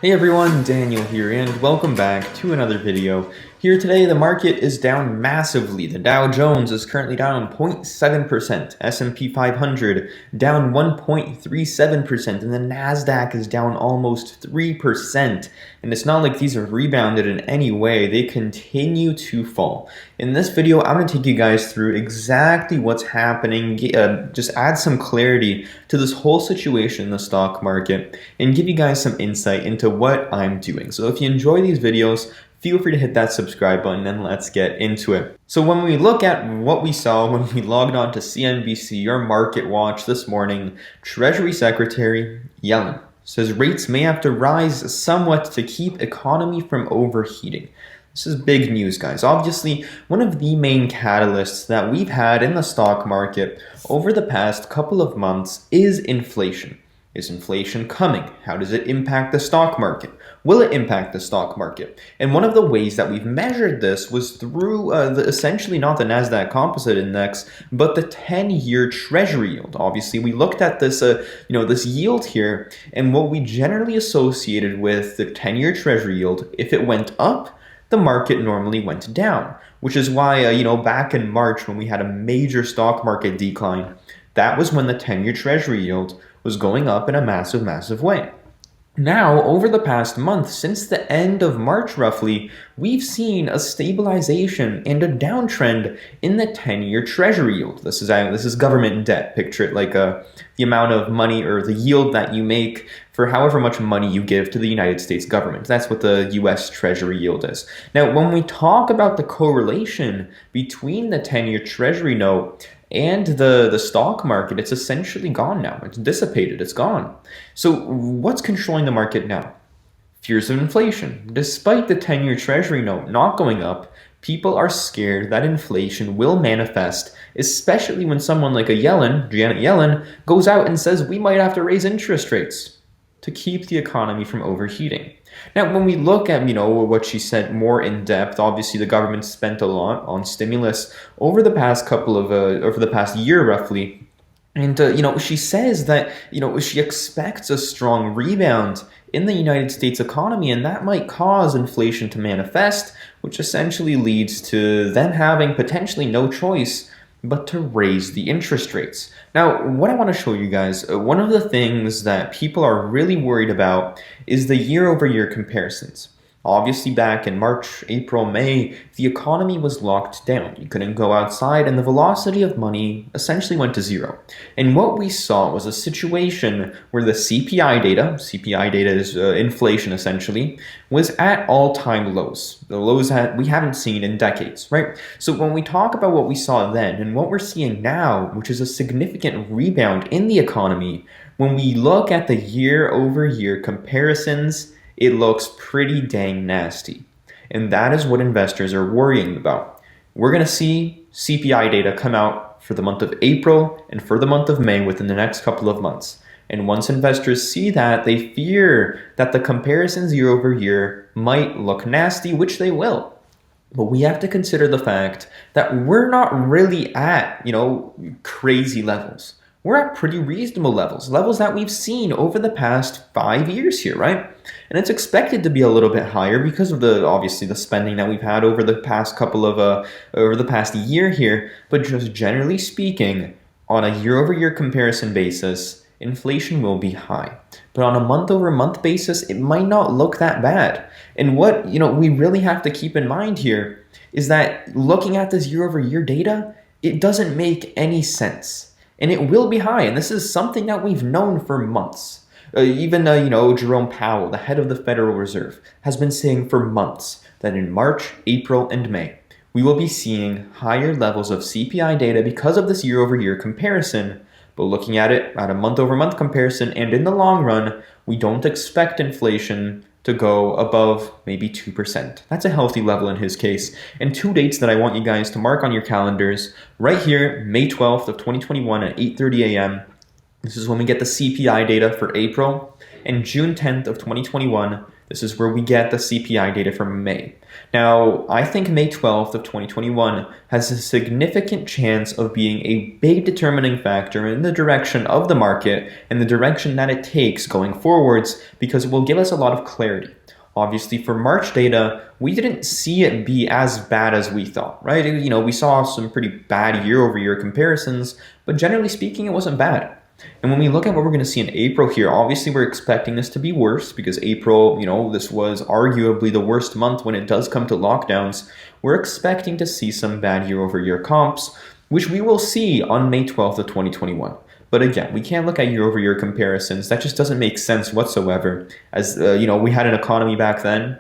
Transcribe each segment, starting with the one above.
Hey everyone, Daniel here, and welcome back to another video. Here today, the market is down massively. The Dow Jones is currently down 0.7%, S&P 500 down 1.37%, and the Nasdaq is down almost 3%. And it's not like these have rebounded in any way, they continue to fall. In this video, I'm going to take you guys through exactly what's happening, just add some clarity to this whole situation in the stock market, and give you guys some insight into what I'm doing. So if you enjoy these videos, feel free to hit that subscribe button and let's get into it. So when we look at what we saw when we logged on to CNBC or Market Watch this morning, Treasury Secretary Yellen says rates may have to rise somewhat to keep economy from overheating. This is big news, guys. Obviously, one of the main catalysts that we've had in the stock market over the past couple of months is inflation. Is inflation coming? How does it impact the stock market? Will it impact the stock market? And one of the ways that we've measured this was through essentially not the Nasdaq Composite Index, but the 10-year Treasury yield. Obviously, we looked at this, this yield here, and what we generally associated with the 10-year Treasury yield, if it went up, the market normally went down, which is why, back in March when we had a major stock market decline, that was when the 10-year Treasury yield was going up in a massive, massive way. Now, over the past month, since the end of March roughly, we've seen a stabilization and a downtrend in the 10-year Treasury yield. This is government debt. Picture it like the amount of money or the yield that you make for however much money you give to the United States government. That's what the US Treasury yield is. Now, when we talk about the correlation between the 10-year Treasury note and the stock market, it's essentially gone now. It's dissipated. It's gone. So what's controlling the market now? Fears of inflation. Despite the 10-year Treasury note not going up, people are scared that inflation will manifest, especially when someone like Janet Yellen, goes out and says we might have to raise interest rates to keep the economy from overheating. Now, when we look at, what she said more in depth, obviously the government spent a lot on stimulus over the past year roughly. And, she says that, she expects a strong rebound in the United States economy, and that might cause inflation to manifest, which essentially leads to them having potentially no choice but to raise the interest rates. Now, what I want to show you guys, one of the things that people are really worried about is the year-over-year comparisons. Obviously, back in March, April, May, the economy was locked down. You couldn't go outside, and the velocity of money essentially went to zero. And what we saw was a situation where the CPI data is inflation essentially, was at all-time lows. The lows that we haven't seen in decades, right? So when we talk about what we saw then and what we're seeing now, which is a significant rebound in the economy, when we look at the year-over-year comparisons, it looks pretty dang nasty. And that is what investors are worrying about. We're going to see CPI data come out for the month of April and for the month of May within the next couple of months. And once investors see that, they fear that the comparisons year over year might look nasty, which they will. But we have to consider the fact that we're not really at, crazy levels. We're at pretty reasonable levels that we've seen over the past 5 years here, right? And it's expected to be a little bit higher because of obviously the spending that we've had over the past over the past year here. But just generally speaking, on a year-over-year comparison basis, inflation will be high. But on a month-over-month basis, it might not look that bad. And what, we really have to keep in mind here is that looking at this year-over-year data, it doesn't make any sense. And it will be high, and this is something that we've known for months. Even Jerome Powell, the head of the Federal Reserve, has been saying for months that in March, April, and May, we will be seeing higher levels of CPI data because of this year-over-year comparison. But looking at it at a month-over-month comparison, and in the long run, we don't expect inflation to go above maybe 2%. That's a healthy level in his case. And two dates that I want you guys to mark on your calendars right here, May 12th of 2021 at 8:30 a.m. This is when we get the CPI data for April, and June 10th of 2021, this is where we get the CPI data for May. Now, I think May 12th of 2021 has a significant chance of being a big determining factor in the direction of the market and the direction that it takes going forwards, because it will give us a lot of clarity. Obviously, for March data, we didn't see it be as bad as we thought, right? We saw some pretty bad year-over-year comparisons, but generally speaking, it wasn't bad. And when we look at what we're going to see in April here, obviously we're expecting this to be worse because April, this was arguably the worst month when it does come to lockdowns. We're expecting to see some bad year-over-year comps, which we will see on May 12th of 2021. But again, we can't look at year-over-year comparisons. That just doesn't make sense whatsoever. As we had an economy back then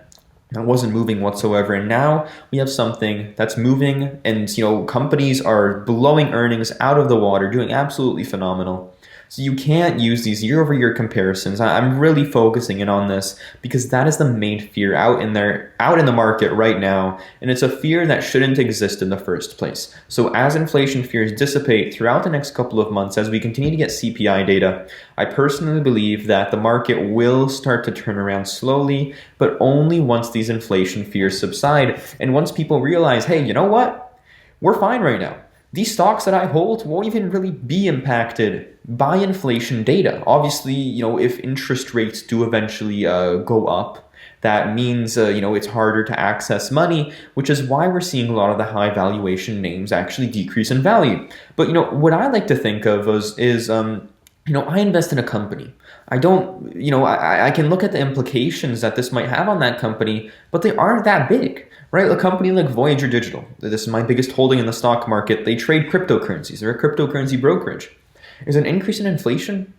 that wasn't moving whatsoever, and now we have something that's moving, and companies are blowing earnings out of the water, doing absolutely phenomenal. So you can't use these year-over-year comparisons. I'm really focusing in on this because that is the main fear out in the market right now, and it's a fear that shouldn't exist in the first place. So as inflation fears dissipate throughout the next couple of months, as we continue to get CPI data, I personally believe that the market will start to turn around slowly, but only once these inflation fears subside and once people realize, hey, you know what? We're fine right now. These stocks that I hold won't even really be impacted by inflation data. Obviously, if interest rates do eventually go up, that means, it's harder to access money, which is why we're seeing a lot of the high valuation names actually decrease in value. But, what I like to think of is I invest in a company. I don't, I can look at the implications that this might have on that company, but they aren't that big, right? A company like Voyager Digital, this is my biggest holding in the stock market. They trade cryptocurrencies. They're a cryptocurrency brokerage. Is an increase in inflation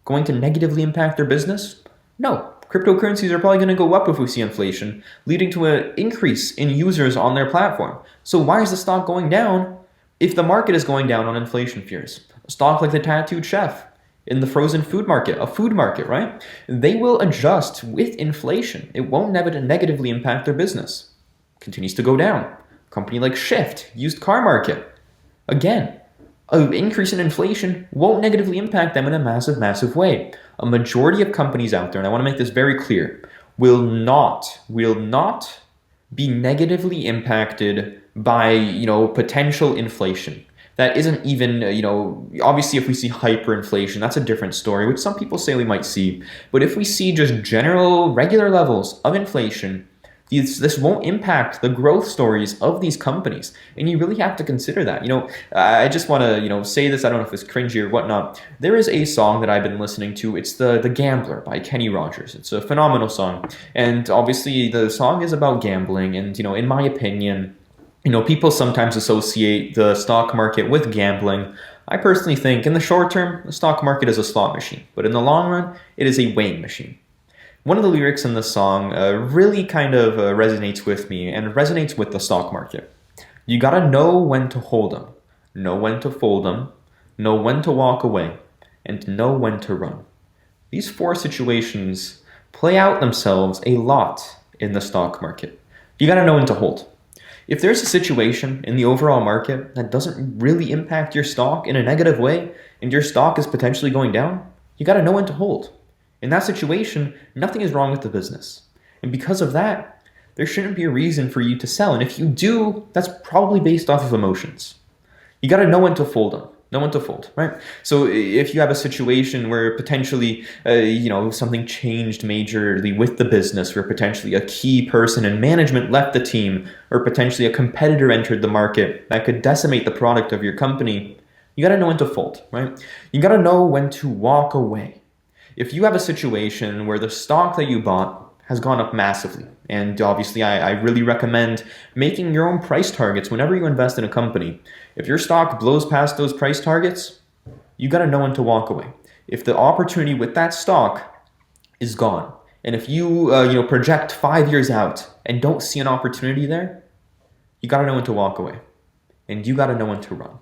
going to negatively impact their business? No. Cryptocurrencies are probably going to go up if we see inflation, leading to an increase in users on their platform. So why is the stock going down if the market is going down on inflation fears? A stock like the Tattooed Chef in the frozen food market, a food market, right? They will adjust with inflation. It won't negatively impact their business. Continues to go down. A company like Shift, used car market. Again, an increase in inflation won't negatively impact them in a massive, massive way. A majority of companies out there, and I want to make this very clear, will not be negatively impacted by, potential inflation. That isn't even, obviously if we see hyperinflation, that's a different story, which some people say we might see. But if we see just general, regular levels of inflation, this won't impact the growth stories of these companies. And you really have to consider that. I just want to, say this, I don't know if it's cringy or whatnot. There is a song that I've been listening to. It's the Gambler by Kenny Rogers. It's a phenomenal song. And obviously the song is about gambling. And, in my opinion, people sometimes associate the stock market with gambling. I personally think in the short term, the stock market is a slot machine. But in the long run, it is a weighing machine. One of the lyrics in the song really kind of resonates with me and resonates with the stock market. You gotta know when to hold 'em, know when to fold 'em, know when to walk away, and know when to run. These four situations play out themselves a lot in the stock market. You gotta know when to hold. If there's a situation in the overall market that doesn't really impact your stock in a negative way, and your stock is potentially going down, you gotta know when to hold. In that situation, nothing is wrong with the business. And because of that, there shouldn't be a reason for you to sell. And if you do, that's probably based off of emotions. You got to know when to fold them, know when to fold, right? So if you have a situation where potentially, something changed majorly with the business, where potentially a key person in management left the team, or potentially a competitor entered the market that could decimate the product of your company, you got to know when to fold, right? You got to know when to walk away. If you have a situation where the stock that you bought has gone up massively, and obviously I really recommend making your own price targets whenever you invest in a company. If your stock blows past those price targets, you got to know when to walk away. If the opportunity with that stock is gone, and if you project 5 years out and don't see an opportunity there, you got to know when to walk away, and you got to know when to run.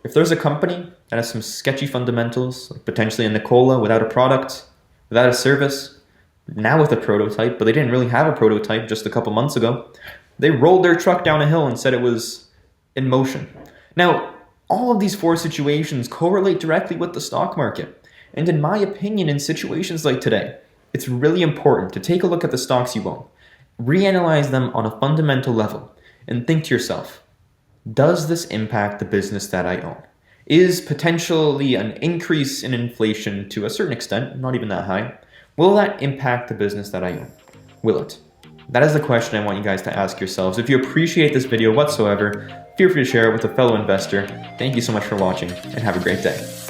If there's a company that has some sketchy fundamentals, like potentially a Nikola without a product, without a service, now with a prototype, but they didn't really have a prototype just a couple months ago, they rolled their truck down a hill and said it was in motion. Now, all of these four situations correlate directly with the stock market. And in my opinion, in situations like today, it's really important to take a look at the stocks you own, reanalyze them on a fundamental level, and think to yourself, does this impact the business that I own? Is potentially an increase in inflation to a certain extent, not even that high, will that impact the business that I own? Will it? That is the question I want you guys to ask yourselves. If you appreciate this video whatsoever, feel free to share it with a fellow investor. Thank you so much for watching, and have a great day.